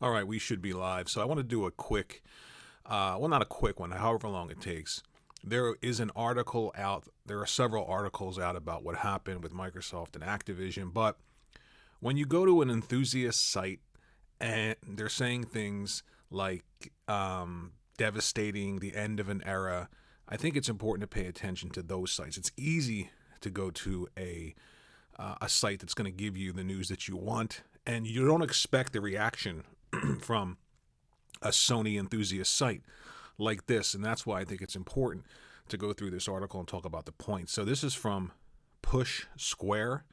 All right, we should be live. So I want to do a quick, well, not a quick one, however long it takes. There is an article out, there are several articles out about what happened with Microsoft and Activision, but when you go to an Enthusiast site and they're saying things like devastating, the end of an era, I think it's important to pay attention to those sites. It's easy to go to a site that's going to give you the news that you want, and you don't expect the reaction from a Sony Enthusiast site like this, and that's why I think it's important to go through this article and talk about the points. So this is from Push Square,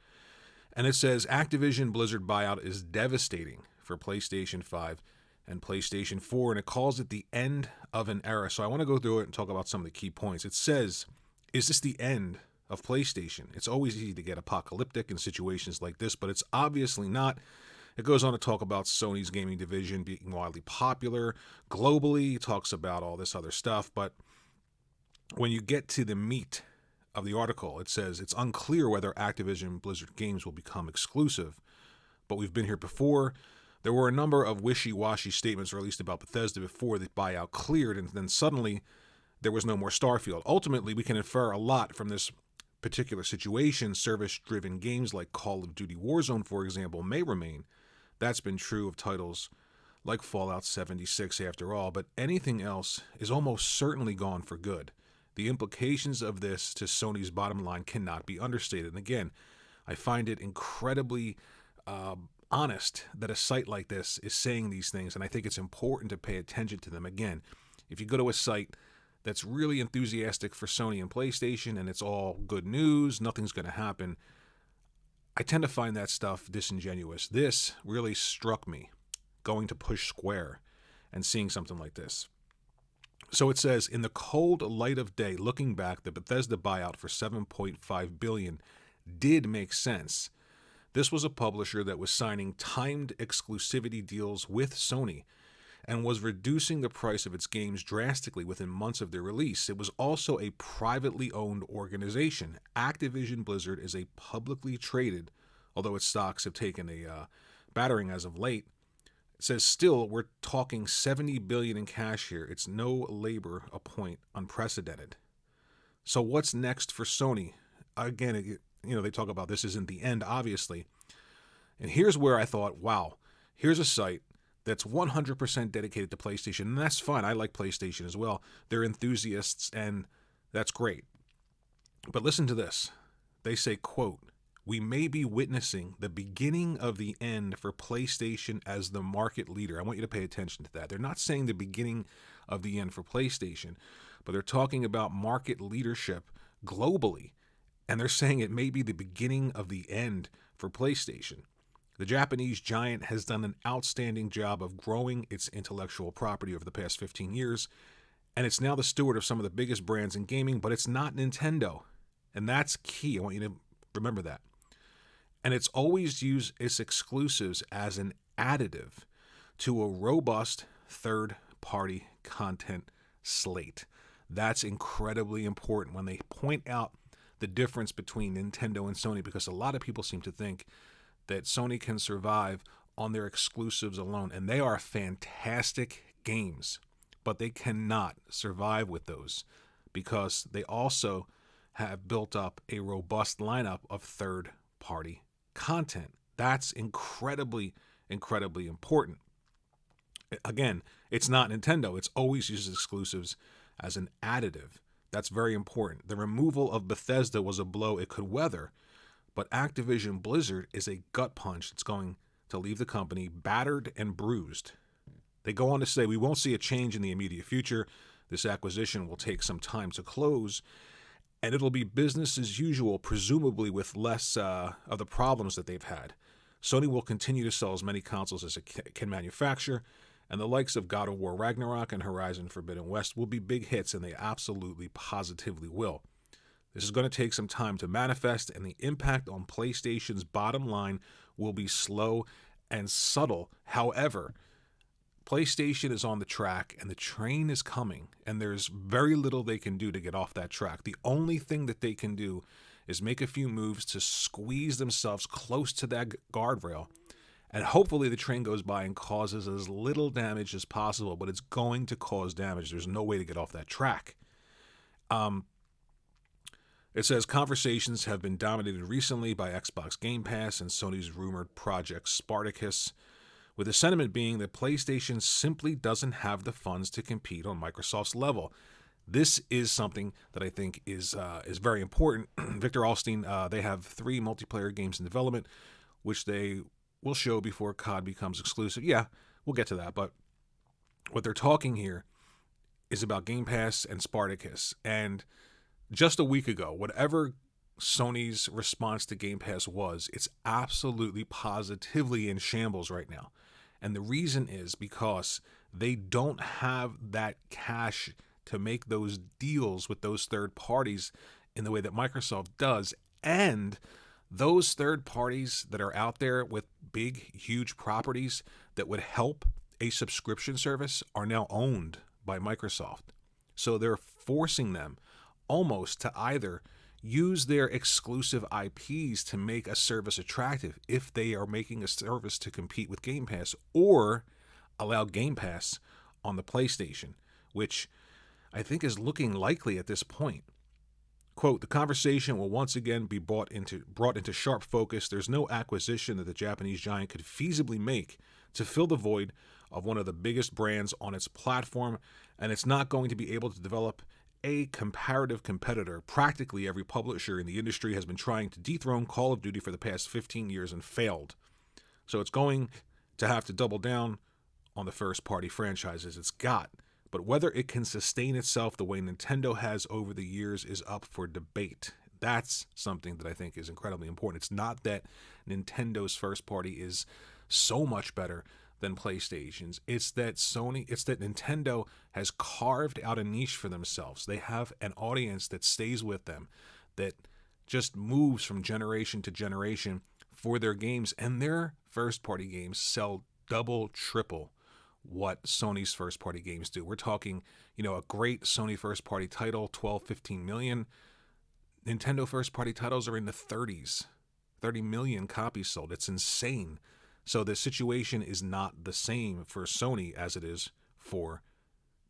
and it says Activision Blizzard buyout is devastating for PlayStation 5 and PlayStation 4, and it calls it the end of an era. So I want to go through it and talk about some of the key points. It says, is this the end of PlayStation? It's always easy to get apocalyptic in situations like this, but it's obviously not. It goes on to talk about Sony's gaming division being wildly popular globally. It talks about all this other stuff, but when you get to the meat of the article, it says it's unclear whether Activision Blizzard games will become exclusive, but we've been here before. There were a number of wishy-washy statements released about Bethesda before the buyout cleared, and then suddenly there was no more Starfield. Ultimately, we can infer a lot from this particular situation. Service-driven games like Call of Duty Warzone, for example, may remain. That's been true of titles like Fallout 76 after all, but anything else is almost certainly gone for good. The implications of this to Sony's bottom line cannot be understated. And again, I find it incredibly honest that a site like this is saying these things, and I think it's important to pay attention to them. Again, if you go to a site that's really enthusiastic for Sony and PlayStation and it's all good news, nothing's going to happen, I tend to find that stuff disingenuous. This really struck me, going to Push Square and seeing something like this. So it says, in the cold light of day, looking back, the Bethesda buyout for $7.5 billion did make sense. This was a publisher that was signing timed exclusivity deals with Sony and was reducing the price of its games drastically within months of their release. It was also a privately owned organization. Activision Blizzard is a publicly traded, although its stocks have taken a battering as of late. It says, still, we're talking $70 billion in cash here. It's no labor a point, unprecedented. So what's next for Sony? Again, they talk about this isn't the end, obviously. And here's where I thought, wow, here's a site that's 100% dedicated to PlayStation, and that's fine. I like PlayStation as well. They're enthusiasts, and that's great. But listen to this. They say, quote, we may be witnessing the beginning of the end for PlayStation as the market leader. I want you to pay attention to that. They're not saying the beginning of the end for PlayStation, but they're talking about market leadership globally, and they're saying it may be the beginning of the end for PlayStation. The Japanese giant has done an outstanding job of growing its intellectual property over the past 15 years, and it's now the steward of some of the biggest brands in gaming, but it's not Nintendo. And that's key. I want you to remember that. And it's always used its exclusives as an additive to a robust third-party content slate. That's incredibly important when they point out the difference between Nintendo and Sony, because a lot of people seem to think that Sony can survive on their exclusives alone, and they are fantastic games, but they cannot survive with those because they also have built up a robust lineup of third-party content. That's incredibly, incredibly important. Again, it's not Nintendo. It's always used exclusives as an additive. That's very important. The removal of Bethesda was a blow it could weather, but Activision Blizzard is a gut punch that's going to leave the company battered and bruised. They go on to say, we won't see a change in the immediate future. This acquisition will take some time to close, and it'll be business as usual, presumably with less of the problems that they've had. Sony will continue to sell as many consoles as it can manufacture, and the likes of God of War Ragnarok and Horizon Forbidden West will be big hits, and they absolutely, positively will. This is going to take some time to manifest, and the impact on PlayStation's bottom line will be slow and subtle. However, PlayStation is on the track, and the train is coming, and there's very little they can do to get off that track. The only thing that they can do is make a few moves to squeeze themselves close to that guardrail And hopefully the train goes by and causes as little damage as possible, but it's going to cause damage. There's no way to get off that track. It says conversations have been dominated recently by Xbox Game Pass and Sony's rumored project Spartacus, with the sentiment being that PlayStation simply doesn't have the funds to compete on Microsoft's level. This is something that I think is very important. Victor Alstein, they have 3 multiplayer games in development, which they will show before COD becomes exclusive. Yeah, we'll get to that, but what they're talking here is about Game Pass and Spartacus. And just a week ago, whatever Sony's response to Game Pass was, it's absolutely positively in shambles right now. And the reason is because they don't have that cash to make those deals with those third parties in the way that Microsoft does. And those third parties that are out there with big, huge properties that would help a subscription service are now owned by Microsoft. So they're forcing them almost to either use their exclusive IPs to make a service attractive if they are making a service to compete with Game Pass, or allow Game Pass on the PlayStation, which I think is looking likely at this point. Quote, the conversation will once again be brought into sharp focus. There's no acquisition that the Japanese giant could feasibly make to fill the void of one of the biggest brands on its platform, and it's not going to be able to develop a comparative competitor. Practically every publisher in the industry has been trying to dethrone Call of Duty for the past 15 years and failed. So it's going to have to double down on the first-party franchises it's got. But whether it can sustain itself the way Nintendo has over the years is up for debate. That's something that I think is incredibly important. It's not that Nintendo's first party is so much better than PlayStation's. It's that Nintendo has carved out a niche for themselves. They have an audience that stays with them, that just moves from generation to generation for their games, and their first party games sell double, triple what Sony's first party games do. We're talking, a great Sony first party title, 12, 15 million. Nintendo first party titles are in the 30s, 30 million copies sold. It's insane. So the situation is not the same for Sony as it is for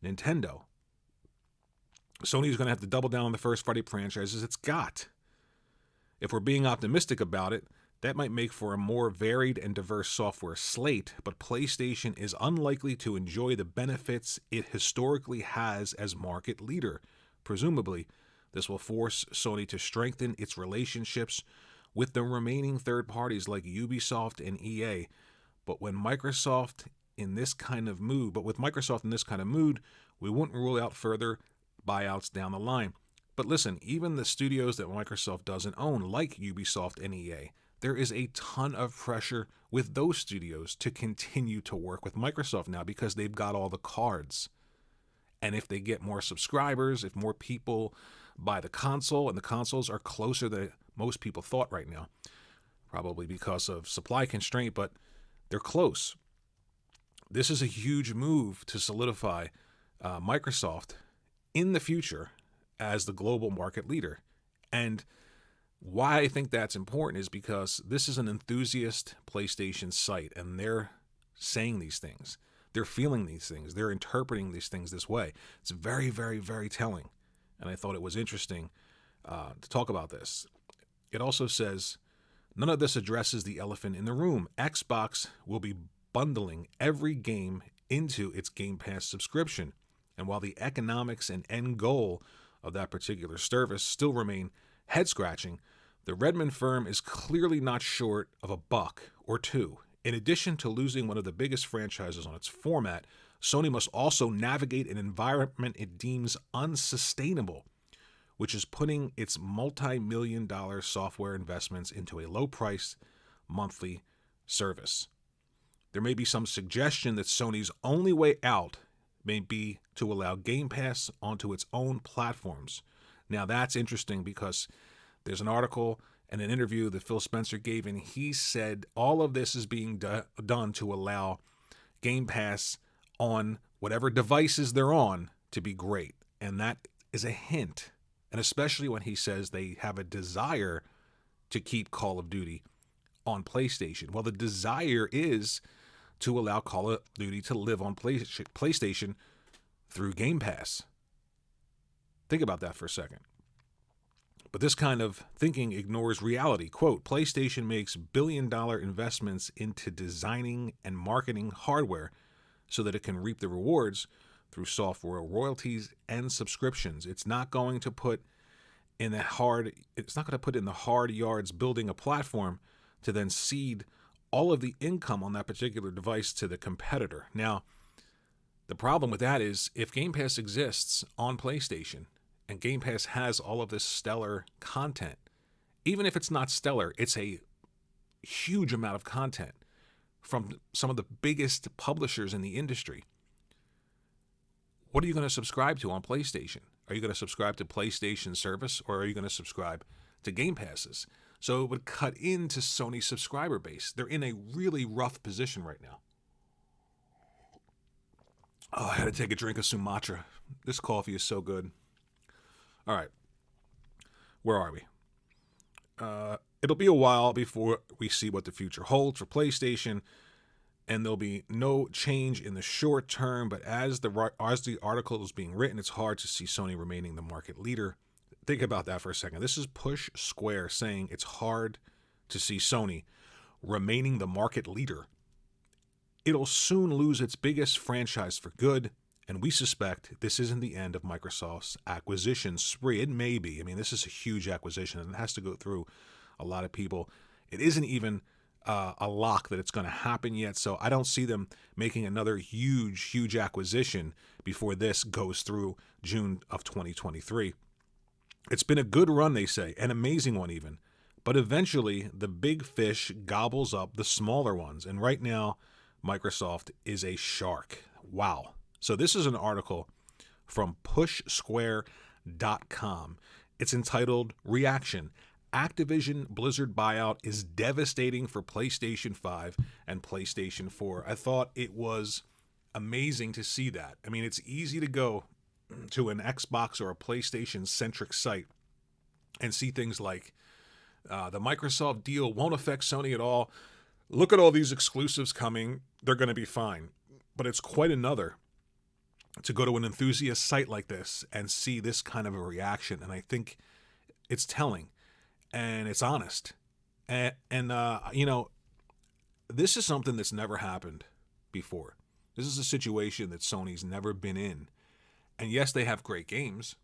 Nintendo. Sony's going to have to double down on the first party franchises it's got. If we're being optimistic about it, that might make for a more varied and diverse software slate, but PlayStation is unlikely to enjoy the benefits it historically has as market leader. Presumably, this will force Sony to strengthen its relationships with the remaining third parties like Ubisoft and EA. But with Microsoft in this kind of mood, we wouldn't rule out further buyouts down the line. But listen, even the studios that Microsoft doesn't own, like Ubisoft and EA, there is a ton of pressure with those studios to continue to work with Microsoft now because they've got all the cards. And if they get more subscribers, if more people buy the console, and the consoles are closer than most people thought right now, probably because of supply constraint, but they're close. This is a huge move to solidify Microsoft in the future as the global market leader. And why I think that's important is because this is an enthusiast PlayStation site, and they're saying these things. They're feeling these things. They're interpreting these things this way. It's very, very, very telling. And I thought it was interesting to talk about this. It also says, none of this addresses the elephant in the room. Xbox will be bundling every game into its Game Pass subscription. And while the economics and end goal of that particular service still remain head-scratching, the Redmond firm is clearly not short of a buck or two. In addition to losing one of the biggest franchises on its format, Sony must also navigate an environment it deems unsustainable, which is putting its multi-million-dollar software investments into a low-priced monthly service. There may be some suggestion that Sony's only way out may be to allow Game Pass onto its own platforms. Now that's interesting because there's an article and an interview that Phil Spencer gave, and he said all of this is being done to allow Game Pass on whatever devices they're on to be great. And that is a hint. And especially when he says they have a desire to keep Call of Duty on PlayStation? Well, the desire is to allow Call of Duty to live on PlayStation through Game Pass. Think about that for a second. But this kind of thinking ignores reality. Quote, PlayStation makes billion-dollar investments into designing and marketing hardware so that it can reap the rewards through software royalties and subscriptions. It's not going to put in the hard yards building a platform to then cede all of the income on that particular device to the competitor. Now, the problem with that is if Game Pass exists on PlayStation and Game Pass has all of this stellar content, even if it's not stellar, it's a huge amount of content from some of the biggest publishers in the industry. What are you going to subscribe to on PlayStation? Are you going to subscribe to PlayStation service, or are you going to subscribe to Game Passes? So it would cut into Sony's subscriber base. They're in a really rough position right now. Oh, I had to take a drink of Sumatra. This coffee is so good. All right. Where are we? It'll be a while before we see what the future holds for PlayStation, and there'll be no change in the short term, but as the article is being written, it's hard to see Sony remaining the market leader. Think about that for a second. This is Push Square saying it's hard to see Sony remaining the market leader. It'll soon lose its biggest franchise for good, and we suspect this isn't the end of Microsoft's acquisition spree. It may be. I mean, this is a huge acquisition, and it has to go through a lot of people. It isn't even a lock that it's going to happen yet, so I don't see them making another huge acquisition before this goes through June of 2023. It's been a good run, they say, an amazing one even, but eventually the big fish gobbles up the smaller ones, and right now Microsoft is a shark. Wow. So this is an article from pushsquare.com. It's entitled Reaction: Activision Blizzard buyout is devastating for PlayStation 5 and PlayStation 4. I thought it was amazing to see that. I mean, it's easy to go to an Xbox or a PlayStation-centric site and see things like the Microsoft deal won't affect Sony at all. Look at all these exclusives coming. They're going to be fine. But it's quite another to go to an Enthusiast site like this and see this kind of a reaction. And I think it's telling. And it's honest. And you know, this is something that's never happened before. This is a situation that Sony's never been in. And yes, they have great games.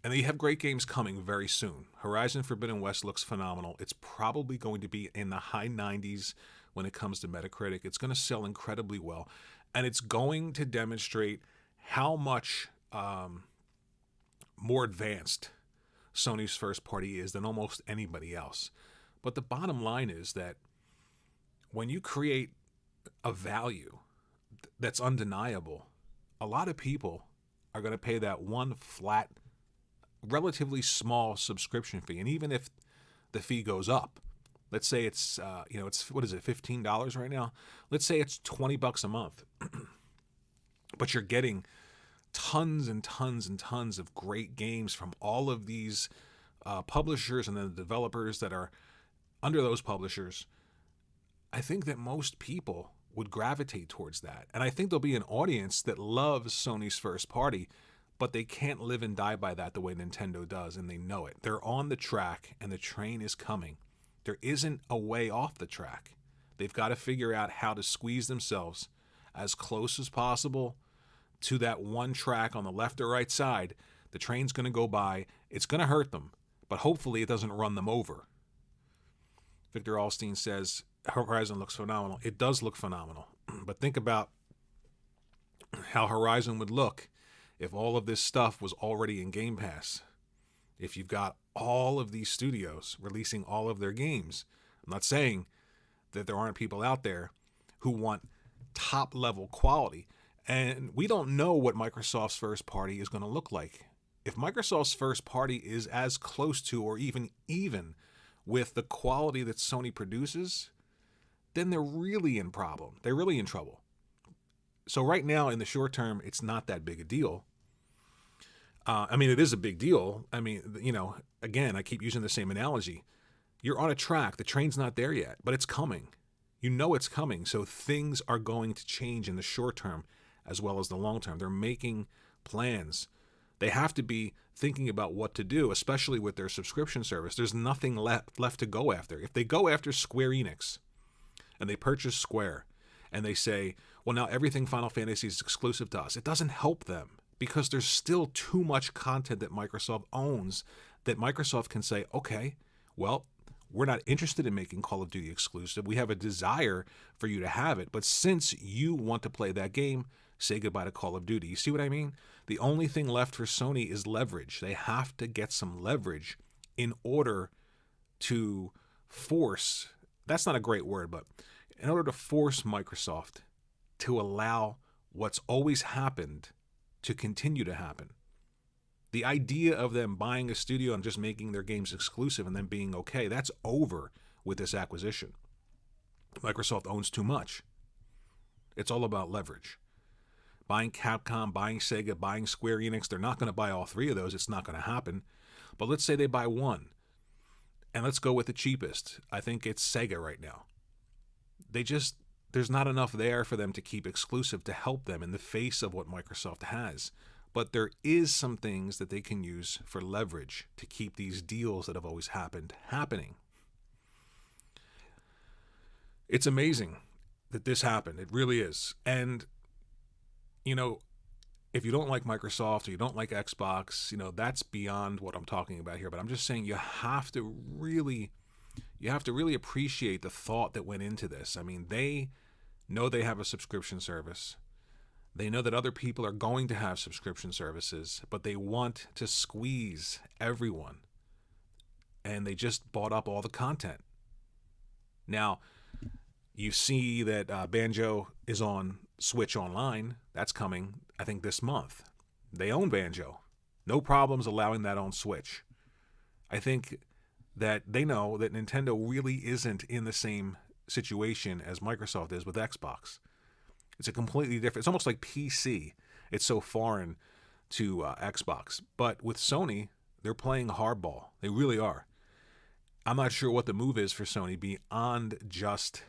And they have great games coming very soon. Horizon Forbidden West looks phenomenal. It's probably going to be in the high 90s when it comes to Metacritic. It's going to sell incredibly well. And it's going to demonstrate how much more advanced Sony's first party is than almost anybody else. But the bottom line is that when you create a value that's undeniable, a lot of people are going to pay that one flat, relatively small subscription fee. And even if the fee goes up, let's say it's, it's, what is it, $15 right now? Let's say it's $20 a month. But you're getting tons and tons and tons of great games from all of these publishers and then the developers that are under those publishers. I think that most people would gravitate towards that. And I think there'll be an audience that loves Sony's first party, but they can't live and die by that the way Nintendo does, and they know it. They're on the track, and the train is coming. There isn't a way off the track. They've got to figure out how to squeeze themselves as close as possible to that one track on the left or right side. The train's going to go by. It's going to hurt them, but hopefully it doesn't run them over. Victor Alstein says, Horizon looks phenomenal. It does look phenomenal. But think about how Horizon would look if all of this stuff was already in Game Pass. If you've got all of these studios releasing all of their games. I'm not saying that there aren't people out there who want top-level quality. And we don't know what Microsoft's first party is going to look like. If Microsoft's first party is as close to or even with the quality that Sony produces, then they're really in problem. They're really in trouble. So right now, in the short term, it's not that big a deal. I mean, it is a big deal. I mean, again, I keep using the same analogy. You're on a track. The train's not there yet, but it's coming. You know it's coming. So things are going to change in the short term as well as the long term. They're making plans. They have to be thinking about what to do, especially with their subscription service. There's nothing left to go after. If they go after Square Enix and they purchase Square and they say, well, now everything Final Fantasy is exclusive to us, it doesn't help them because there's still too much content that Microsoft owns that Microsoft can say, okay, well, we're not interested in making Call of Duty exclusive. We have a desire for you to have it. But since you want to play that game, say goodbye to Call of Duty. You see what I mean? The only thing left for Sony is leverage. They have to get some leverage in order to force, that's not a great word, but in order to force Microsoft to allow what's always happened to continue to happen. The idea of them buying a studio and just making their games exclusive and then being okay, that's over with this acquisition. Microsoft owns too much. It's all about leverage. Buying Capcom, buying Sega, buying Square Enix, they're not going to buy all three of those. It's not going to happen. But let's say they buy one. And let's go with the cheapest. I think it's Sega right now. There's not enough there for them to keep exclusive to help them in the face of what Microsoft has. But there is some things that they can use for leverage to keep these deals that have always happened happening. It's amazing that this happened. It really is. And, you know, if you don't like Microsoft or you don't like Xbox, you know, that's beyond what I'm talking about here. But I'm just saying you have to really appreciate the thought that went into this. I mean, they know they have a subscription service. They know that other people are going to have subscription services, but they want to squeeze everyone. And they just bought up all the content. Now, you see that Banjo is on Switch Online. That's coming, I think, this month. They own Banjo. No problems allowing that on Switch. I think that they know that Nintendo really isn't in the same situation as Microsoft is with Xbox. It's a completely different, it's almost like PC. It's so foreign to Xbox. But with Sony, they're playing hardball. They really are. I'm not sure what the move is for Sony beyond just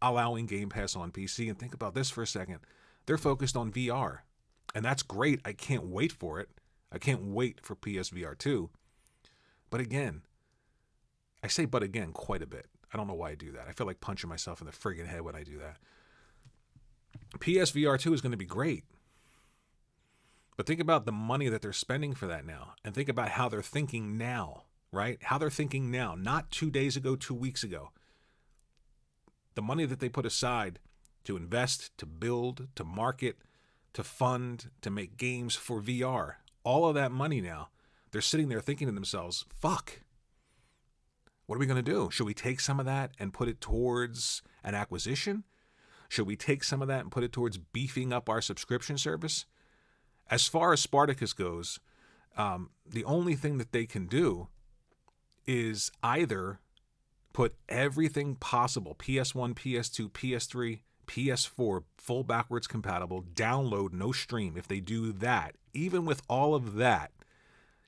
allowing Game Pass on PC. And think about this for a second. They're focused on VR. And that's great. I can't wait for it. I can't wait for PSVR 2. But again, I say but again quite a bit. I don't know why I do that. I feel like punching myself in the friggin' head when I do that. PSVR 2 is going to be great. But think about the money that they're spending for that now. And think about how they're thinking now, right? How they're thinking now, not 2 days ago, 2 weeks ago. The money that they put aside to invest, to build, to market, to fund, to make games for VR, all of that money now, they're sitting there thinking to themselves, fuck, what are we going to do? Should we take some of that and put it towards an acquisition? Should we take some of that and put it towards beefing up our subscription service? As far as Spartacus goes, the only thing that they can do is either put everything possible, PS1, PS2, PS3, PS4, full backwards compatible, download, no stream. If they do that, even with all of that,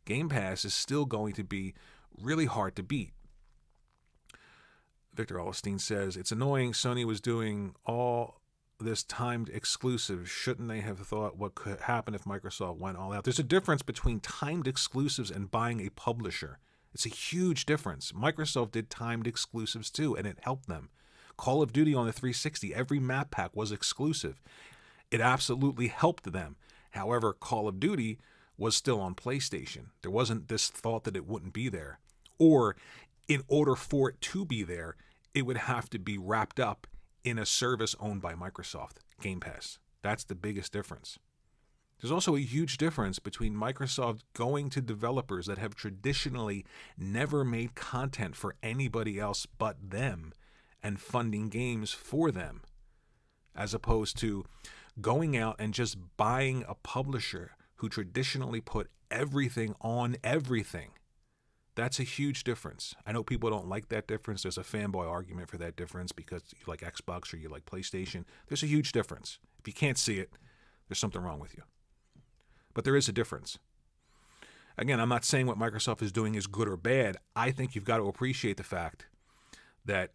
Game Pass is still going to be really hard to beat. Victor Alstein says, it's annoying Sony was doing all this timed exclusive. Shouldn't they have thought what could happen if Microsoft went all out? There's a difference between timed exclusives and buying a publisher. It's a huge difference. Microsoft did timed exclusives too, and it helped them. Call of Duty on the 360, every map pack was exclusive. It absolutely helped them. However, Call of Duty was still on PlayStation. There wasn't this thought that it wouldn't be there. Or in order for it to be there, it would have to be wrapped up in a service owned by Microsoft, Game Pass. That's the biggest difference. There's also a huge difference between Microsoft going to developers that have traditionally never made content for anybody else but them and funding games for them, as opposed to going out and just buying a publisher who traditionally put everything on everything. That's a huge difference. I know people don't like that difference. There's a fanboy argument for that difference because you like Xbox or you like PlayStation. There's a huge difference. If you can't see it, there's something wrong with you. But there is a difference. Again, I'm not saying what Microsoft is doing is good or bad. I think you've got to appreciate the fact that,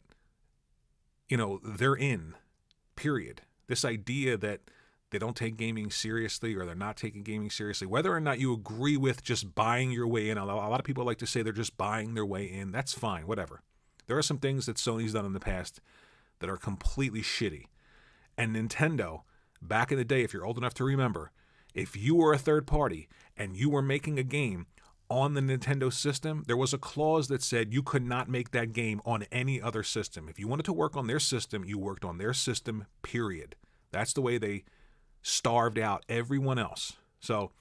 you know, they're in, period. This idea that they don't take gaming seriously, or they're not taking gaming seriously, whether or not you agree with just buying your way in. A lot of people like to say they're just buying their way in. That's fine, whatever. There are some things that Sony's done in the past that are completely shitty. And Nintendo, back in the day, if you're old enough to remember, if you were a third party and you were making a game on the Nintendo system, there was a clause that said you could not make that game on any other system. If you wanted to work on their system, you worked on their system, period. That's the way they starved out everyone else. So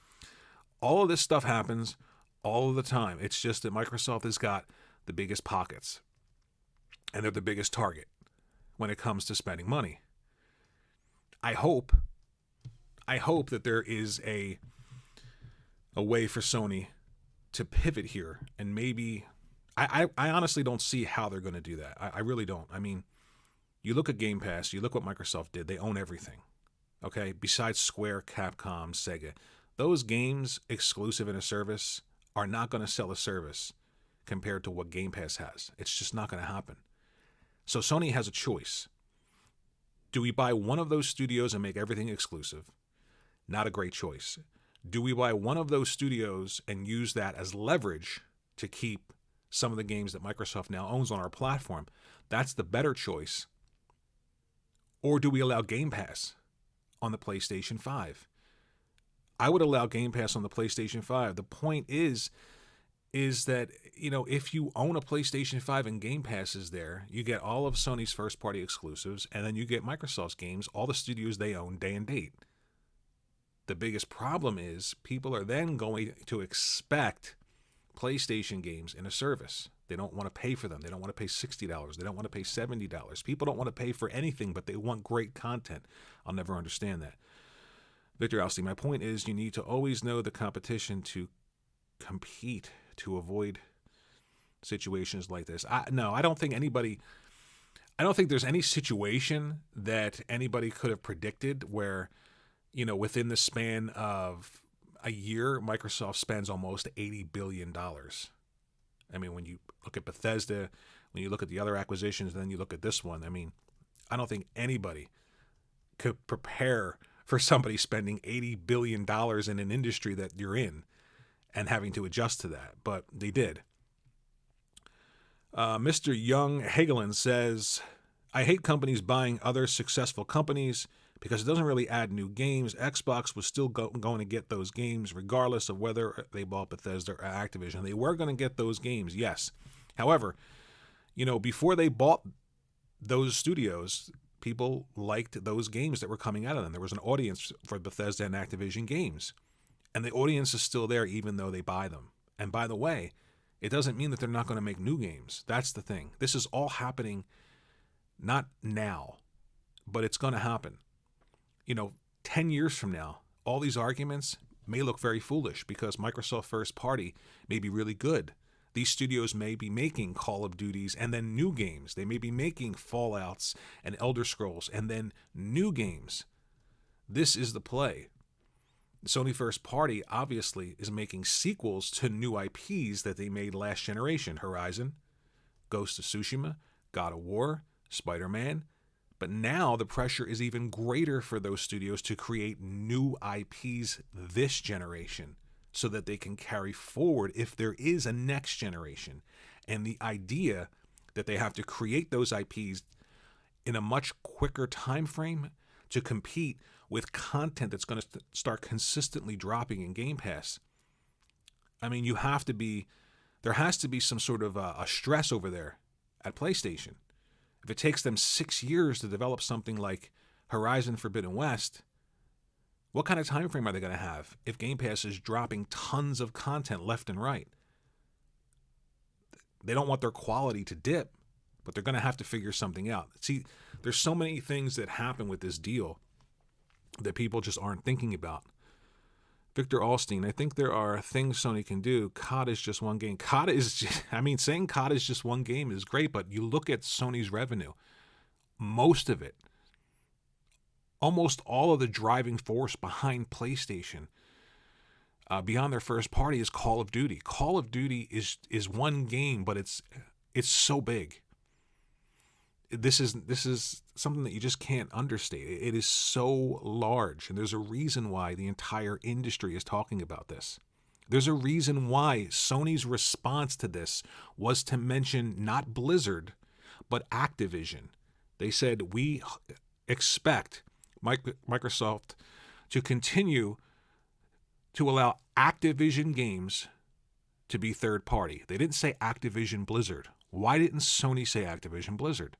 all of this stuff happens all of the time. It's just that Microsoft has got the biggest pockets, and they're the biggest target when it comes to spending money. I hope that there is a way for Sony to pivot here, and maybe I honestly don't see how they're going to do that. I really don't. I mean, you look at Game Pass, you look what Microsoft did. They own everything. Okay, besides Square, Capcom, Sega, those games exclusive in a service are not going to sell a service compared to what Game Pass has. It's just not going to happen. So Sony has a choice. Do we buy one of those studios and make everything exclusive? Not a great choice. Do we buy one of those studios and use that as leverage to keep some of the games that Microsoft now owns on our platform? That's the better choice. Or do we allow Game Pass on the PlayStation 5? I would allow Game Pass on the PlayStation 5. The point is that, you know, if you own a PlayStation 5 and Game Pass is there, you get all of Sony's first-party exclusives, and then you get Microsoft's games, all the studios they own, day and date. The biggest problem is people are then going to expect PlayStation games in a service. They don't want to pay for them. They don't want to pay $60. They don't want to pay $70. People don't want to pay for anything, but they want great content. I'll never understand that. Victor Alstein, my point is you need to always know the competition to compete, to avoid situations like this. I don't think there's any situation that anybody could have predicted where, you know, within the span of a year, Microsoft spends almost $80 billion. I mean, when you look at Bethesda, when you look at the other acquisitions, and then you look at this one, I mean, I don't think anybody could prepare for somebody spending $80 billion in an industry that you're in and having to adjust to that, but they did. Mr. Young Hagelin says, I hate companies buying other successful companies because it doesn't really add new games. Xbox was still going to get those games regardless of whether they bought Bethesda or Activision. They were going to get those games, yes. However, you know, before they bought those studios, people liked those games that were coming out of them. There was an audience for Bethesda and Activision games. And the audience is still there even though they buy them. And by the way, it doesn't mean that they're not going to make new games. That's the thing. This is all happening not now, but it's going to happen. You know, 10 years from now, all these arguments may look very foolish because Microsoft first party may be really good. These studios may be making Call of Duties and then new games. They may be making Fallouts and Elder Scrolls and then new games. This is the play. Sony first party obviously is making sequels to new IPs that they made last generation. Horizon, Ghost of Tsushima, God of War, Spider-Man. But now the pressure is even greater for those studios to create new IPs this generation so that they can carry forward if there is a next generation. And the idea that they have to create those IPs in a much quicker time frame to compete with content that's going to start consistently dropping in Game Pass. I mean, there has to be some sort of a stress over there at PlayStation. If it takes them 6 years to develop something like Horizon Forbidden West, what kind of time frame are they going to have if Game Pass is dropping tons of content left and right? They don't want their quality to dip, but they're going to have to figure something out. See, there's so many things that happen with this deal that people just aren't thinking about. Victor Alstein, I think there are things Sony can do. COD is just one game. Saying COD is just one game is great, but you look at Sony's revenue, most of it, almost all of the driving force behind PlayStation, beyond their first party, is Call of Duty. Call of Duty is one game, but it's so big. this is something that you just can't understate. It is so large, and there's a reason why the entire industry is talking about this. There's a reason why Sony's response to this was to mention not Blizzard, but Activision. They said, we expect Microsoft to continue to allow Activision games to be third party. They didn't say Activision Blizzard. Why didn't Sony say Activision Blizzard?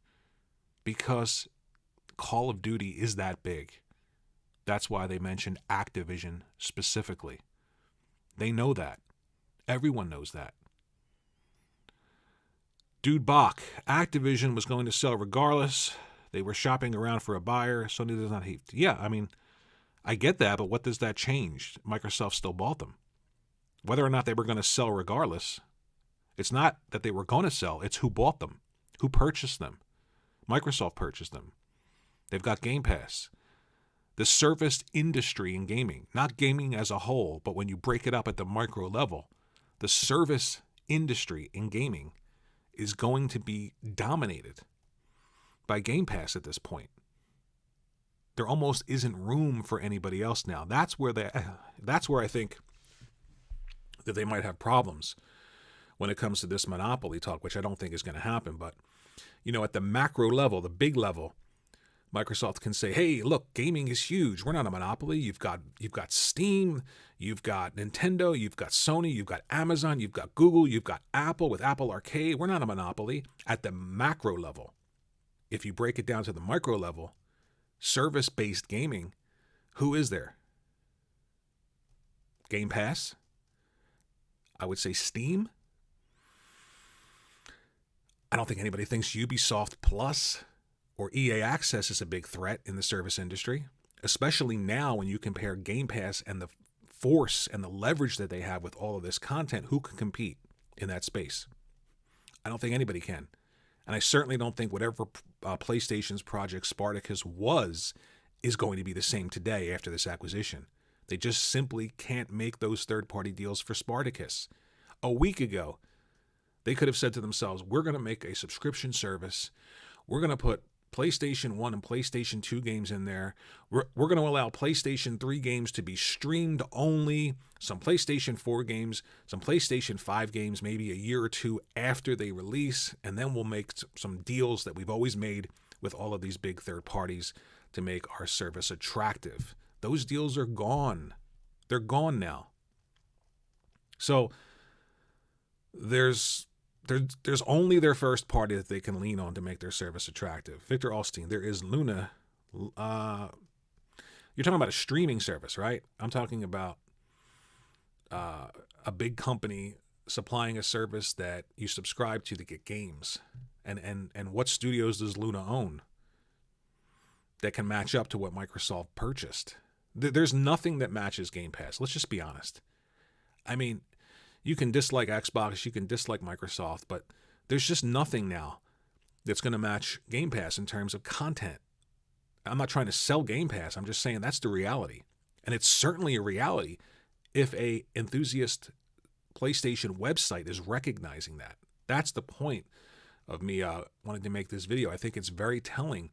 Because Call of Duty is that big. That's why they mentioned Activision specifically. They know that. Everyone knows that. Dude Bach, Activision was going to sell regardless. They were shopping around for a buyer. Sony does not hate. Yeah, I mean, I get that, but what does that change? Microsoft still bought them. Whether or not they were going to sell regardless, it's not that they were going to sell, it's who bought them, who purchased them. Microsoft purchased them. They've got Game Pass. The service industry in gaming, not gaming as a whole, but when you break it up at the micro level, the service industry in gaming is going to be dominated by Game Pass at this point. There almost isn't room for anybody else now. That's where I think that they might have problems when it comes to this monopoly talk, which I don't think is going to happen. But, at the macro level, the big level, Microsoft can say, hey, look, gaming is huge. We're not a monopoly. You've got Steam, you've got Nintendo, you've got Sony, you've got Amazon, you've got Google, you've got Apple with Apple Arcade. We're not a monopoly at the macro level. If you break it down to the micro level, service-based gaming, who is there? Game Pass? I would say Steam. I don't think anybody thinks Ubisoft Plus or EA Access is a big threat in the service industry, especially now when you compare Game Pass and the force and the leverage that they have with all of this content. Who can compete in that space? I don't think anybody can. And I certainly don't think whatever PlayStation's Project Spartacus is going to be the same today after this acquisition. They just simply can't make those third-party deals for Spartacus. A week ago, they could have said to themselves, we're going to make a subscription service. We're going to put PlayStation 1 and PlayStation 2 games in there. We're going to allow PlayStation 3 games to be streamed only, some PlayStation 4 games, some PlayStation 5 games maybe a year or two after they release, and then we'll make some deals that we've always made with all of these big third parties to make our service attractive. Those deals are gone. They're gone now. So there's only their first party that they can lean on to make their service attractive. Victor Alstein, there is Luna. You're talking about a streaming service, right? I'm talking about a big company supplying a service that you subscribe to get games. And what studios does Luna own that can match up to what Microsoft purchased? There's nothing that matches Game Pass. Let's just be honest. I mean, you can dislike Xbox, you can dislike Microsoft, but there's just nothing now that's going to match Game Pass in terms of content. I'm not trying to sell Game Pass. I'm just saying that's the reality. And it's certainly a reality if a Enthusiast PlayStation website is recognizing that. That's the point of me wanting to make this video. I think it's very telling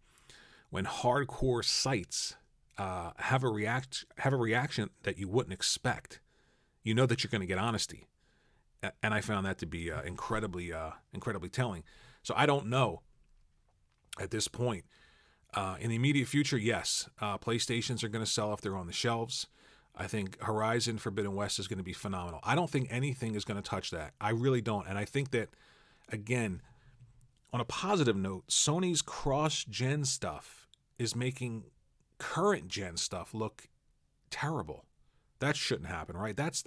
when hardcore sites have a reaction that you wouldn't expect. You know that you're going to get honesty. And I found that to be incredibly telling. So I don't know at this point. In the immediate future, yes, PlayStations are going to sell if they're on the shelves. I think Horizon Forbidden West is going to be phenomenal. I don't think anything is going to touch that. I really don't. And I think that, again, on a positive note, Sony's cross-gen stuff is making current-gen stuff look terrible. That shouldn't happen, right? That's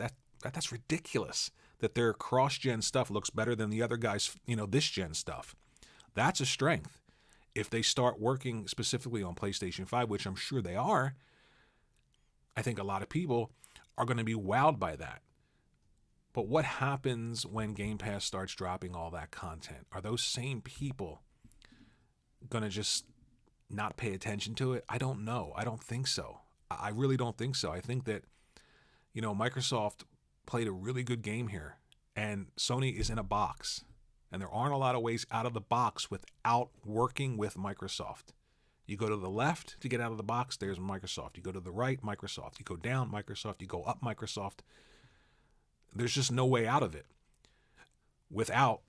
ridiculous that their cross-gen stuff looks better than the other guys, this gen stuff. That's a strength. If they start working specifically on PlayStation 5, which I'm sure they are, I think a lot of people are going to be wowed by that. But what happens when Game Pass starts dropping all that content? Are those same people going to just not pay attention to it? I don't know. I don't think so. I really don't think so. I think that, Microsoft played a really good game here, and Sony is in a box. And there aren't a lot of ways out of the box without working with Microsoft. You go to the left to get out of the box, there's Microsoft. You go to the right, Microsoft. You go down, Microsoft. You go up, Microsoft. There's just no way out of it without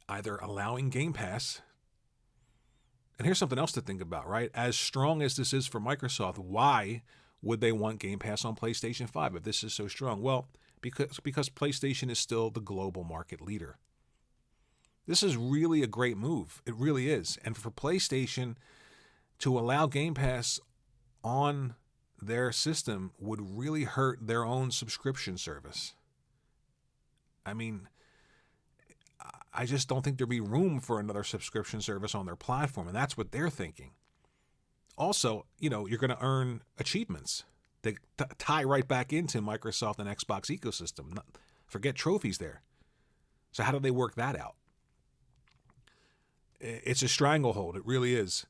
either allowing Game Pass. And here's something else to think about, right? As strong as this is for Microsoft, why would they want Game Pass on PlayStation 5 if this is so strong? Well, because PlayStation is still the global market leader. This is really a great move. It really is. And for PlayStation to allow Game Pass on their system would really hurt their own subscription service. I mean, I just don't think there'd be room for another subscription service on their platform, and that's what they're thinking. Also, you're going to earn achievements that tie right back into Microsoft and Xbox ecosystem. Forget trophies there. So how do they work that out? It's a stranglehold. It really is.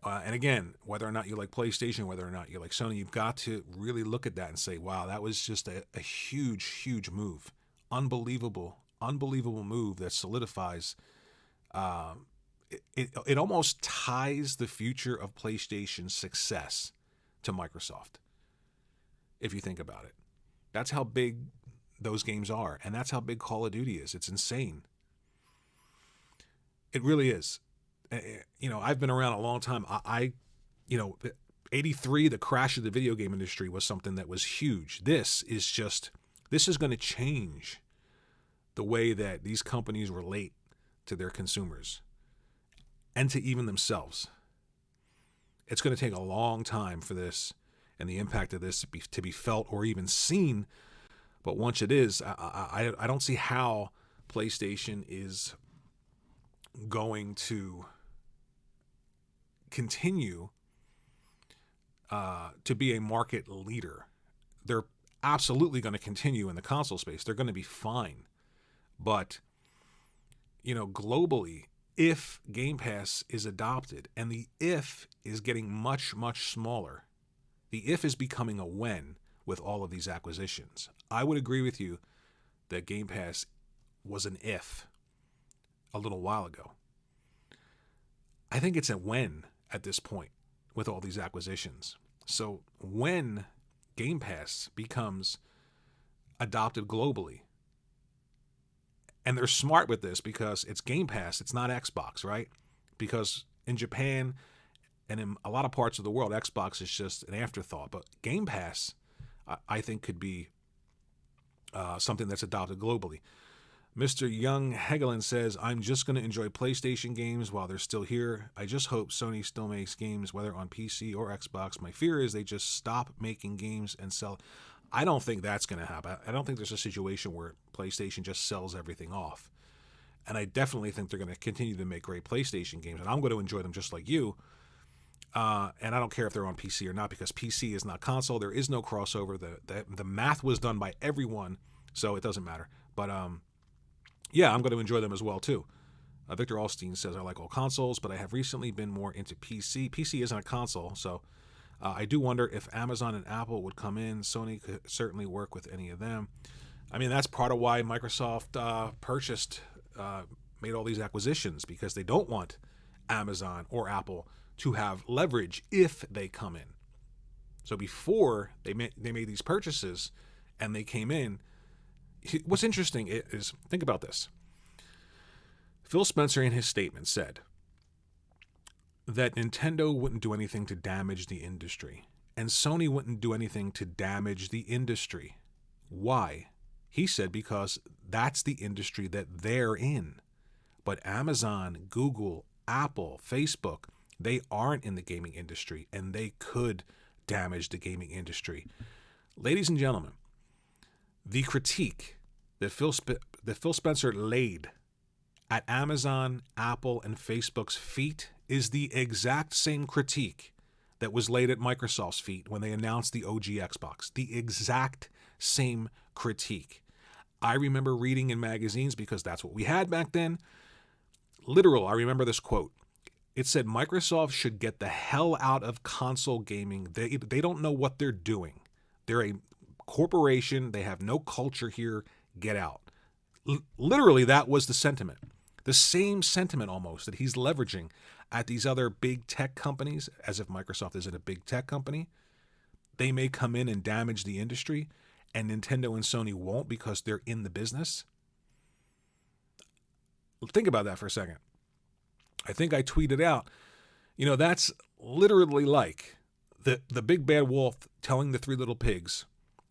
And again, whether or not you like PlayStation, whether or not you like Sony, you've got to really look at that and say, wow, that was just a huge, huge move. Unbelievable move that solidifies. It almost ties the future of PlayStation's success to Microsoft, if you think about it. That's how big those games are, and that's how big Call of Duty is. It's insane. It really is. I've been around a long time. 83, the crash of the video game industry was something that was huge. This is going to change the way that these companies relate to their consumers and to even themselves. It's going to take a long time for this and the impact of this to be felt or even seen. But once it is, I don't see how PlayStation is going to continue to be a market leader. They're absolutely going to continue in the console space. They're going to be fine. But, globally, if Game Pass is adopted, and the if is getting much, much smaller, the if is becoming a when with all of these acquisitions. I would agree with you that Game Pass was an if a little while ago. I think it's a when at this point with all these acquisitions. So when Game Pass becomes adopted globally, and they're smart with this because it's Game Pass, it's not Xbox, right? Because in Japan and in a lot of parts of the world, Xbox is just an afterthought. But Game Pass, I think, could be something that's adopted globally. Mr. Young Hegelin says, I'm just going to enjoy PlayStation games while they're still here. I just hope Sony still makes games, whether on PC or Xbox. My fear is they just stop making games and sell. I don't think that's going to happen. I don't think there's a situation where PlayStation just sells everything off. And I definitely think they're going to continue to make great PlayStation games. And I'm going to enjoy them just like you. And I don't care if they're on PC or not, because PC is not console. There is no crossover. The math was done by everyone, so it doesn't matter. But yeah, I'm going to enjoy them as well, too. Victor Alstein says, I like all consoles, but I have recently been more into PC. PC isn't a console, so I do wonder if Amazon and Apple would come in. Sony could certainly work with any of them. I mean, that's part of why Microsoft made all these acquisitions, because they don't want Amazon or Apple to have leverage if they come in. So before they made these purchases and they came in, what's interesting is, think about this. Phil Spencer in his statement said that Nintendo wouldn't do anything to damage the industry, and Sony wouldn't do anything to damage the industry. Why? He said because that's the industry that they're in. But Amazon, Google, Apple, Facebook, they aren't in the gaming industry, and they could damage the gaming industry. Ladies and gentlemen, the critique that Phil Spencer laid at Amazon, Apple, and Facebook's feet is the exact same critique that was laid at Microsoft's feet when they announced the OG Xbox. The exact same critique. I remember reading in magazines, because that's what we had back then. Literal, I remember this quote. It said, Microsoft should get the hell out of console gaming. They don't know what they're doing. They're a corporation. They have no culture here. Get out. Literally, that was the sentiment. The same sentiment almost that he's leveraging at these other big tech companies, as if Microsoft isn't a big tech company. They may come in and damage the industry, and Nintendo and Sony won't because they're in the business. Think about that for a second. I think I tweeted out, that's literally like the big bad wolf telling the three little pigs,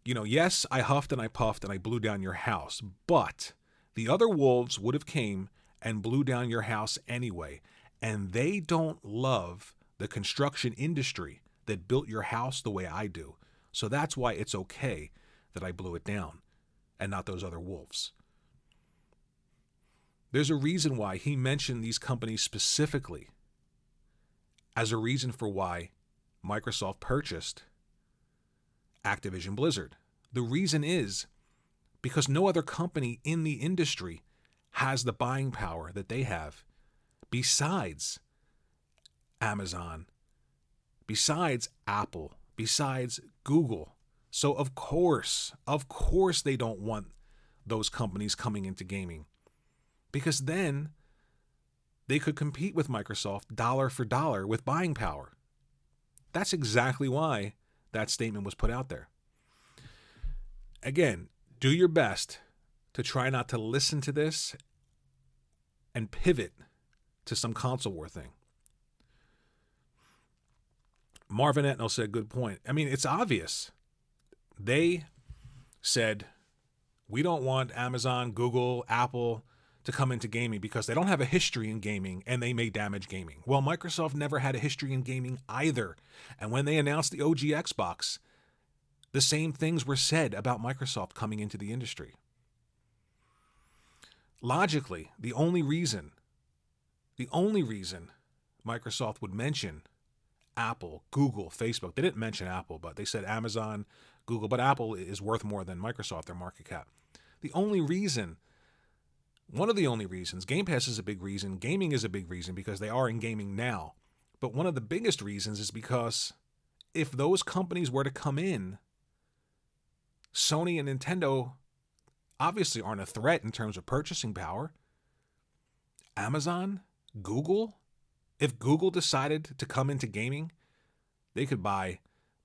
yes, I huffed and I puffed and I blew down your house, but the other wolves would have came and blew down your house anyway. And they don't love the construction industry that built your house the way I do. So that's why it's okay that I blew it down and not those other wolves. There's a reason why he mentioned these companies specifically as a reason for why Microsoft purchased Activision Blizzard. The reason is because no other company in the industry has the buying power that they have besides Amazon, besides Apple, besides Google. So of course they don't want those companies coming into gaming, because then they could compete with Microsoft dollar for dollar with buying power. That's exactly why that statement was put out there. Again, do your best to try not to listen to this and pivot to some console war thing. Marvin Etno said, good point. I mean, it's obvious. They said, we don't want Amazon, Google, Apple to come into gaming because they don't have a history in gaming and they may damage gaming. Well, Microsoft never had a history in gaming either. And when they announced the OG Xbox, the same things were said about Microsoft coming into the industry. Logically, the only reason Microsoft would mention Apple, Google, Facebook, they didn't mention Apple, but they said Amazon, Google, but Apple is worth more than Microsoft, their market cap. One of the only reasons, Game Pass is a big reason, gaming is a big reason because they are in gaming now. But one of the biggest reasons is because if those companies were to come in, Sony and Nintendo obviously aren't a threat in terms of purchasing power. Amazon, Google, if Google decided to come into gaming, they could buy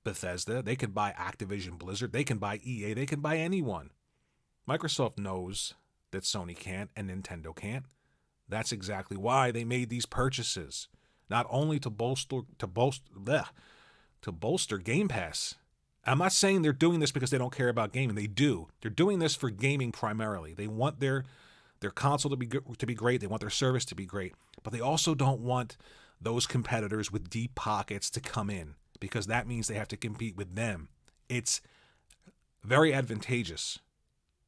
Bethesda, they could buy Activision Blizzard, they can buy EA, they can buy anyone. Microsoft knows that Sony can't and Nintendo can't. That's exactly why they made these purchases, not only to bolster Game Pass. I'm not saying they're doing this because they don't care about gaming. They do. They're doing this for gaming primarily. They want their console to be great. They want their service to be great. But they also don't want those competitors with deep pockets to come in because that means they have to compete with them. It's very advantageous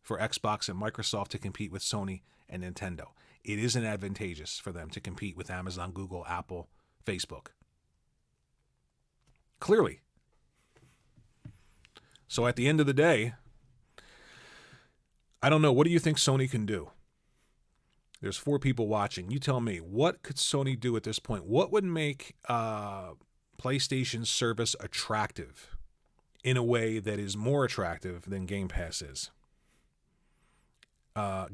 for Xbox and Microsoft to compete with Sony and Nintendo. It isn't advantageous for them to compete with Amazon, Google, Apple, Facebook. Clearly. So at the end of the day, I don't know. What do you think Sony can do? There's 4 people watching. You tell me, what could Sony do at this point? What would make PlayStation's service attractive in a way that is more attractive than Game Pass is?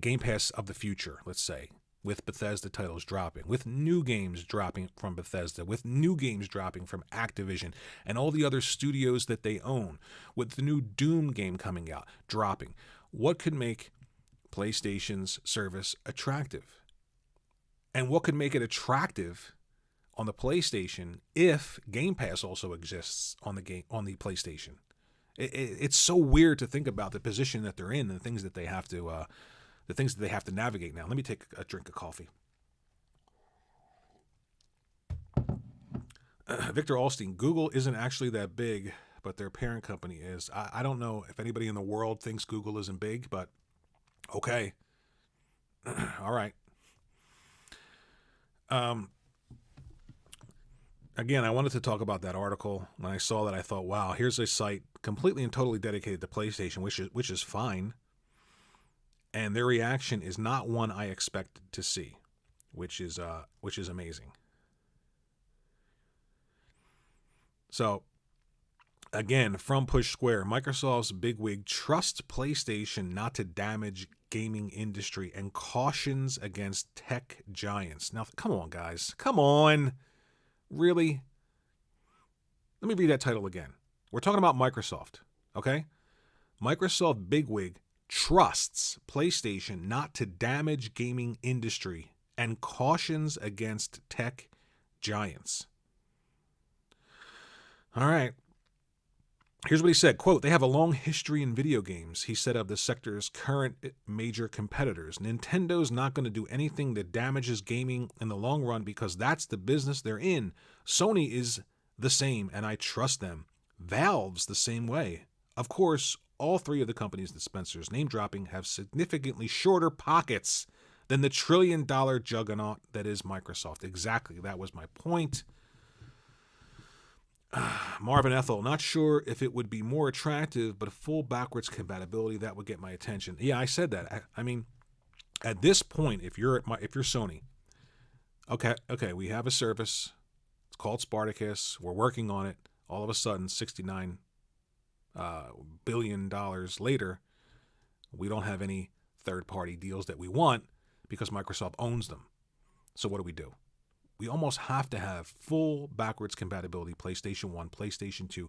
Game Pass of the future, let's say, with Bethesda titles dropping, with new games dropping from Bethesda, with new games dropping from Activision and all the other studios that they own, with the new Doom game coming out, dropping. What could make PlayStation's service attractive? And what could make it attractive on the PlayStation if Game Pass also exists on the PlayStation? It's so weird to think about the position that they're in and the things that they have to navigate now. Let me take a drink of coffee. Victor Alstein, Google isn't actually that big, but their parent company is. I don't know if anybody in the world thinks Google isn't big, but okay. All right. Again, I wanted to talk about that article. When I saw that, I thought, wow, here's a site completely and totally dedicated to PlayStation, which is fine. And their reaction is not one I expected to see, which is amazing. So, again, from Push Square, Microsoft's bigwig trusts PlayStation not to damage gaming industry and cautions against tech giants. Now, come on, guys. Come on. Really? Let me read that title again. We're talking about Microsoft, okay? Microsoft bigwig trusts PlayStation not to damage gaming industry and cautions against tech giants. All right. Here's what he said, quote, "They have a long history in video games," he said of the sector's current major competitors. "Nintendo's not going to do anything that damages gaming in the long run because that's the business they're in. Sony is the same, and I trust them. Valve's the same way. Of course, all three of the companies that Spencer's name-dropping have significantly shorter pockets than the trillion-dollar juggernaut that is Microsoft." Exactly, that was my point. Marvin Ethel, "Not sure if it would be more attractive, but full backwards compatibility, that would get my attention." Yeah, I said that. I mean, at this point, if you're Sony, okay, we have a service. It's called Spartacus. We're working on it. All of a sudden, $69 billion later, we don't have any third-party deals that we want because Microsoft owns them. So what do? We almost have to have full backwards compatibility, PlayStation 1, PlayStation 2,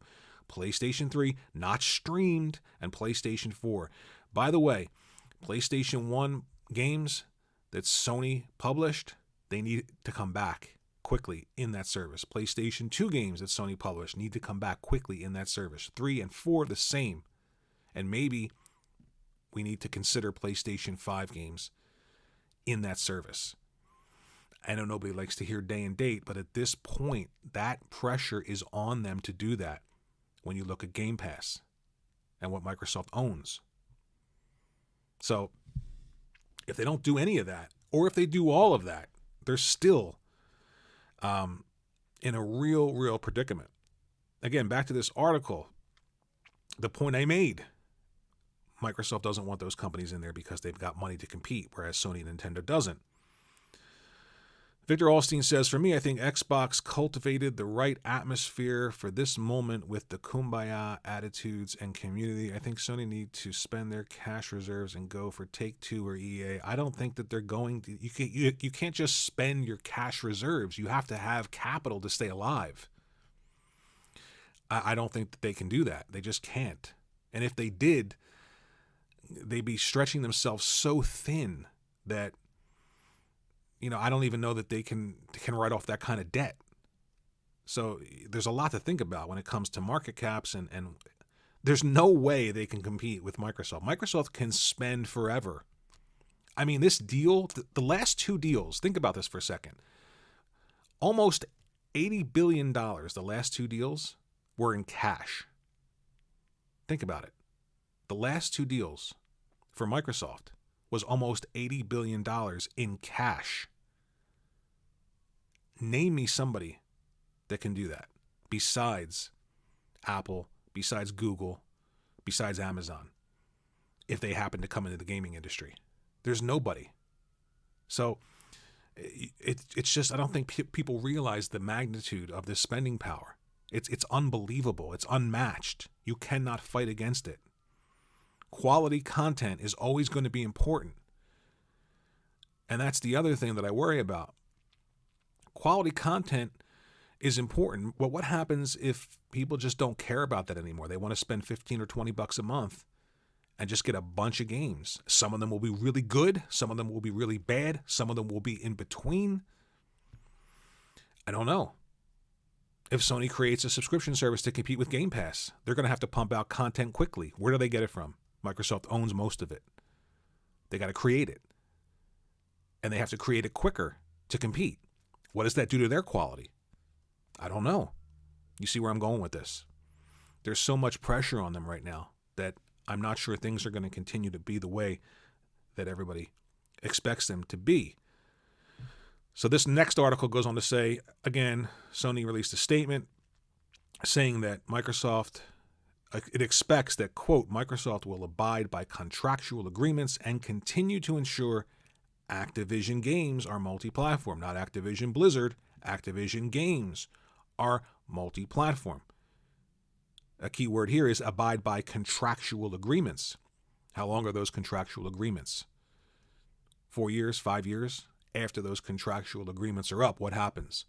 PlayStation 3, not streamed, and PlayStation 4. By the way, PlayStation 1 games that Sony published, they need to come back quickly in that service. PlayStation 2 games that Sony published need to come back quickly in that service. 3 and 4 the same. And maybe we need to consider PlayStation 5 games in that service. I know nobody likes to hear day and date, but at this point, that pressure is on them to do that when you look at Game Pass and what Microsoft owns. So if they don't do any of that, or if they do all of that, they're still in a real predicament. Again, back to this article, the point I made, Microsoft doesn't want those companies in there because they've got money to compete, whereas Sony and Nintendo doesn't. Victor Alstein says, "For me, I think Xbox cultivated the right atmosphere for this moment with the kumbaya attitudes and community. I think Sony need to spend their cash reserves and go for Take-Two or EA. I don't think that they're going to. You can't just spend your cash reserves. You have to have capital to stay alive. I don't think that they can do that. They just can't. And if they did, they'd be stretching themselves so thin that, I don't even know that they can write off that kind of debt. So there's a lot to think about when it comes to market caps, and there's no way they can compete with Microsoft. Microsoft can spend forever. I mean, this deal, the last two deals, think about this for a second. Almost $80 billion, the last two deals, were in cash. Think about it. The last two deals for Microsoft was almost $80 billion in cash. Name me somebody that can do that besides Apple, besides Google, besides Amazon, if they happen to come into the gaming industry. There's nobody. So it's just, I don't think people realize the magnitude of this spending power. It's unbelievable. It's unmatched. You cannot fight against it. Quality content is always going to be important. And that's the other thing that I worry about. Quality content is important, but what happens if people just don't care about that anymore? They want to spend $15 or $20 a month and just get a bunch of games. Some of them will be really good. Some of them will be really bad. Some of them will be in between. I don't know. If Sony creates a subscription service to compete with Game Pass, they're going to have to pump out content quickly. Where do they get it from? Microsoft owns most of it. They got to create it. And they have to create it quicker to compete. What does that do to their quality? I don't know. You see where I'm going with this? There's so much pressure on them right now that I'm not sure things are going to continue to be the way that everybody expects them to be. So this next article goes on to say, again, Sony released a statement saying that Microsoft, it expects that, quote, Microsoft will abide by contractual agreements and continue to ensure Activision games are multi-platform, not Activision Blizzard. Activision games are multi-platform. A key word here is abide by contractual agreements. How long are those contractual agreements? 4 years, 5 years after those contractual agreements are up, what happens?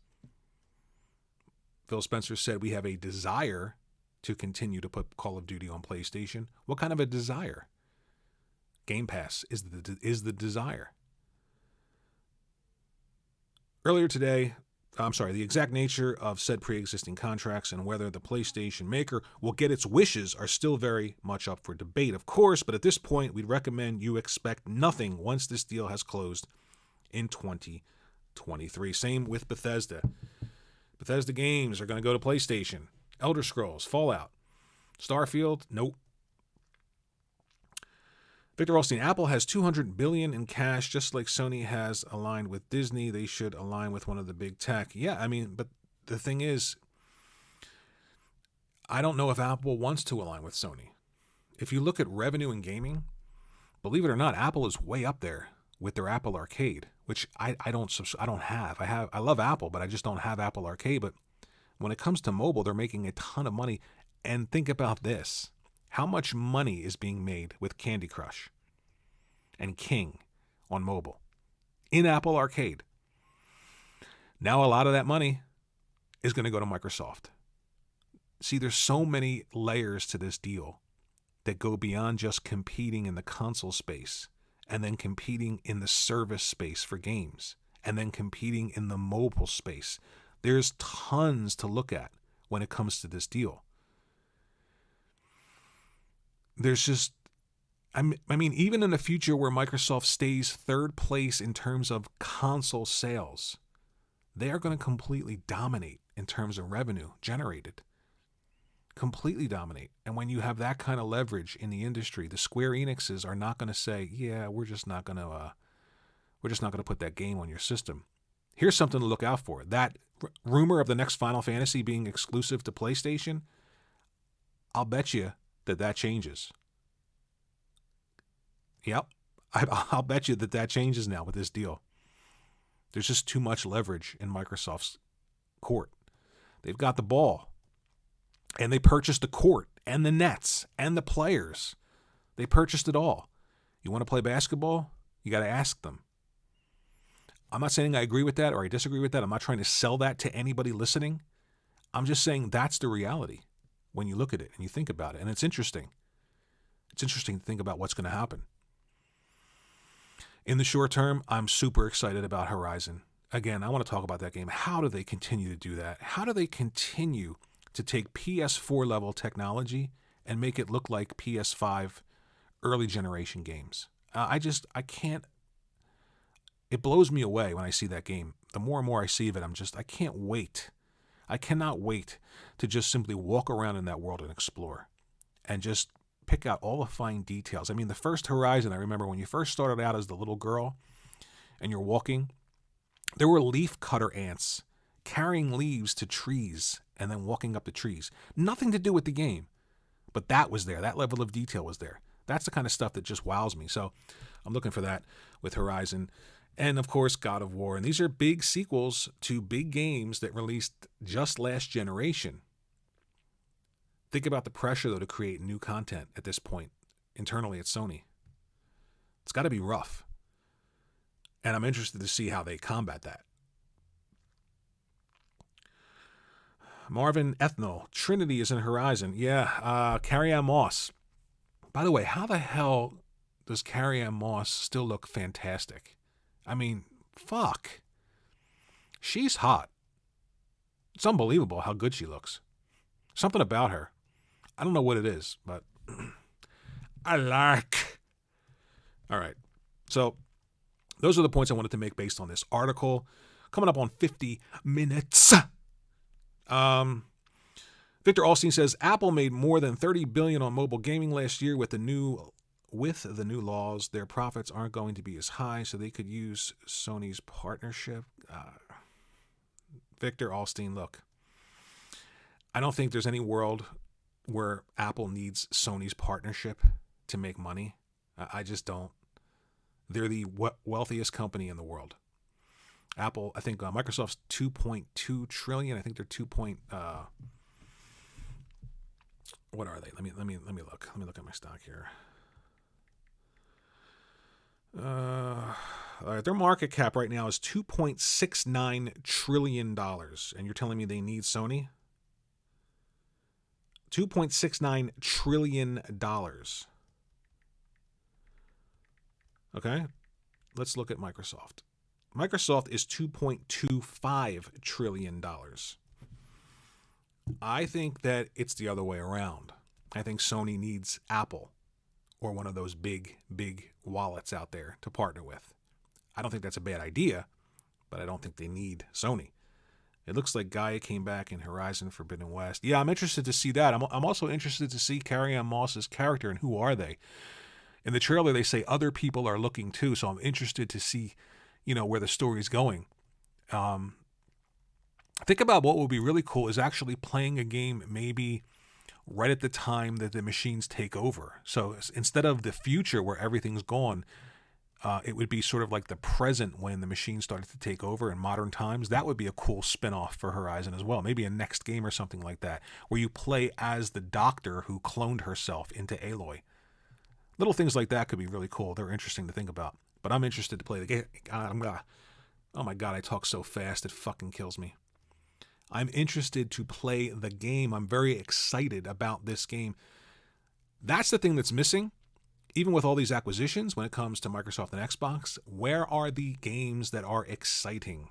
Phil Spencer said we have a desire to continue to put Call of Duty on PlayStation. What kind of a desire? Game Pass is the desire. Earlier today, the exact nature of said pre-existing contracts and whether the PlayStation maker will get its wishes are still very much up for debate, of course, but at this point, we'd recommend you expect nothing once this deal has closed in 2023. Same with Bethesda. Bethesda games are going to go to PlayStation. Elder Scrolls, Fallout, Starfield, nope. Victor Alstein, Apple has $200 billion in cash, just like Sony has aligned with Disney. They should align with one of the big tech. Yeah, I mean, but the thing is, I don't know if Apple wants to align with Sony. If you look at revenue in gaming, believe it or not, Apple is way up there with their Apple Arcade, which I don't have. I love Apple, but I just don't have Apple Arcade. But when it comes to mobile, they're making a ton of money. And think about this. How much money is being made with Candy Crush and King on mobile in Apple Arcade? Now a lot of that money is going to go to Microsoft. See, there's so many layers to this deal that go beyond just competing in the console space and then competing in the service space for games and then competing in the mobile space. There's tons to look at when it comes to this deal. There's just, I mean, even in the future where Microsoft stays third place in terms of console sales, they are going to completely dominate in terms of revenue generated. Completely dominate. And when you have that kind of leverage in the industry, the Square Enixes are not going to say, yeah, we're just not going to put that game on your system. Here's something to look out for. That rumor of the next Final Fantasy being exclusive to PlayStation, I'll bet you that changes. Yep. I'll bet you that changes now with this deal. There's just too much leverage in Microsoft's court. They've got the ball. And they purchased the court and the nets and the players. They purchased it all. You want to play basketball? You got to ask them. I'm not saying I agree with that or I disagree with that. I'm not trying to sell that to anybody listening. I'm just saying that's the reality when you look at it and you think about it. And it's interesting. It's interesting to think about what's going to happen. In the short term, I'm super excited about Horizon. Again, I want to talk about that game. How do they continue to do that? How do they continue to take PS4 level technology and make it look like PS5 early generation games? I can't. It blows me away when I see that game. The more and more I see of it, I can't wait. I cannot wait to just simply walk around in that world and explore and just pick out all the fine details. I mean, the first Horizon, I remember when you first started out as the little girl and you're walking, there were leaf cutter ants carrying leaves to trees and then walking up the trees. Nothing to do with the game, but that was there. That level of detail was there. That's the kind of stuff that just wows me. So I'm looking for that with Horizon. And, of course, God of War. And these are big sequels to big games that released just last generation. Think about the pressure, though, to create new content at this point internally at Sony. It's got to be rough. And I'm interested to see how they combat that. Marvin Ethno, Trinity is in Horizon. Yeah, Carrie-Anne Moss. By the way, how the hell does Carrie-Anne Moss still look fantastic? I mean, fuck. She's hot. It's unbelievable how good she looks. Something about her. I don't know what it is, but I like. All right. So those are the points I wanted to make based on this article. Coming up on 50 minutes. Victor Alstein says Apple made more than $30 billion on mobile gaming last year with the new laws. Their profits aren't going to be as high, so they could use Sony's partnership. Victor Alstein, look, I don't think there's any world where Apple needs Sony's partnership to make money. I just don't. They're the wealthiest company in the world. Apple, I think Microsoft's 2.2 trillion. I think they're 2. What are they? Let me look. Let me look at my stock here. Their market cap right now is $2.69 trillion. And you're telling me they need Sony? $2.69 trillion. Okay, let's look at Microsoft. Microsoft is $2.25 trillion. I think that it's the other way around. I think Sony needs Apple or one of those big wallets out there to partner with. I don't think that's a bad idea, but I don't think they need Sony. It looks like Gaia came back in Horizon Forbidden West. Yeah, I'm interested to see that. I'm also interested to see Carrie-Anne Moss's character and who are they. In the trailer, they say other people are looking too, so I'm interested to see, where the story's going. Think about what would be really cool is actually playing a game maybe right at the time that the machines take over. So instead of the future where everything's gone, it would be sort of like the present when the machines started to take over in modern times. That would be a cool spin-off for Horizon as well. Maybe a next game or something like that, where you play as the doctor who cloned herself into Aloy. Little things like that could be really cool. They're interesting to think about. But I'm interested to play the game. Oh my God, I talk so fast, it fucking kills me. I'm interested to play the game. I'm very excited about this game. That's the thing that's missing. Even with all these acquisitions, when it comes to Microsoft and Xbox, where are the games that are exciting?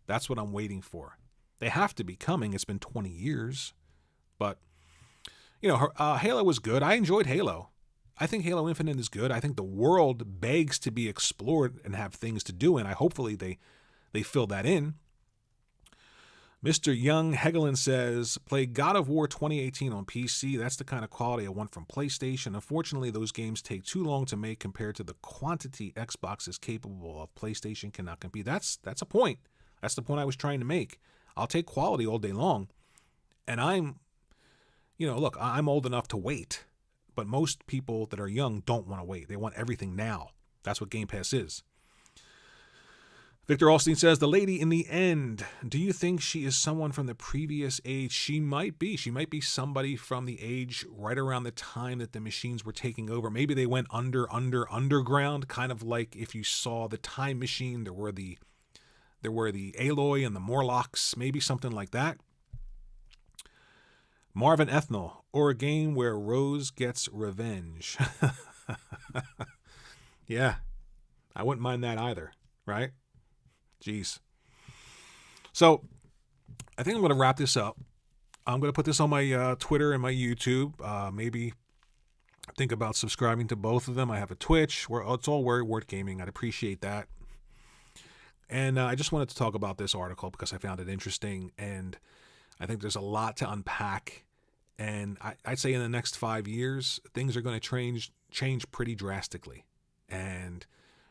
That's what I'm waiting for. They have to be coming. It's been 20 years. But, Halo was good. I enjoyed Halo. I think Halo Infinite is good. I think the world begs to be explored and have things to do, and hopefully they fill that in. Mr. Young Hegelin says, play God of War 2018 on PC. That's the kind of quality I want from PlayStation. Unfortunately, those games take too long to make compared to the quantity Xbox is capable of. PlayStation cannot compete. That's a point. That's the point I was trying to make. I'll take quality all day long. And I'm old enough to wait. But most people that are young don't want to wait. They want everything now. That's what Game Pass is. Victor Alstein says, the lady in the end, do you think she is someone from the previous age? She might be. She might be somebody from the age right around the time that the machines were taking over. Maybe they went underground, kind of like if you saw the Time Machine, there were the Aloy and the Morlocks, maybe something like that. Marvin Ethnol, or a game where Rose gets revenge. Yeah, I wouldn't mind that either, right? Jeez. So I think I'm going to wrap this up. I'm going to put this on my Twitter and my YouTube. Maybe think about subscribing to both of them. I have a Twitch where it's all WorryWart Gaming. I'd appreciate that. And I just wanted to talk about this article because I found it interesting, and I think there's a lot to unpack. And I'd say in the next 5 years, things are going to change pretty drastically. And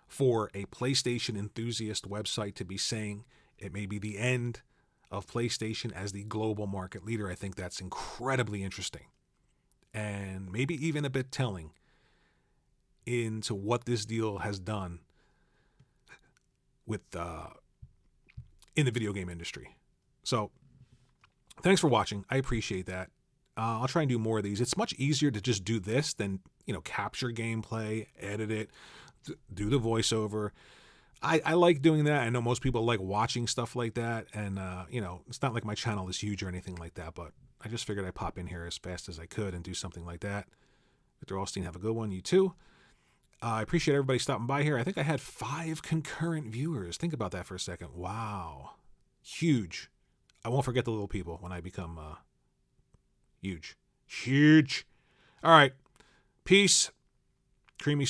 for a PlayStation Enthusiast website to be saying it may be the end of PlayStation as the global market leader, I think that's incredibly interesting. And maybe even a bit telling into what this deal has done with in the video game industry. So thanks for watching. I appreciate that. I'll try and do more of these. It's much easier to just do this than, capture gameplay, edit it, do the voiceover. I like doing that. I know most people like watching stuff like that. And, it's not like my channel is huge or anything like that, but I just figured I'd pop in here as fast as I could and do something like that. Victor Alstein, have a good one. You too. I appreciate everybody stopping by here. I think I had 5 concurrent viewers. Think about that for a second. Wow. Huge. I won't forget the little people when I become huge. Huge. All right. Peace. Creamy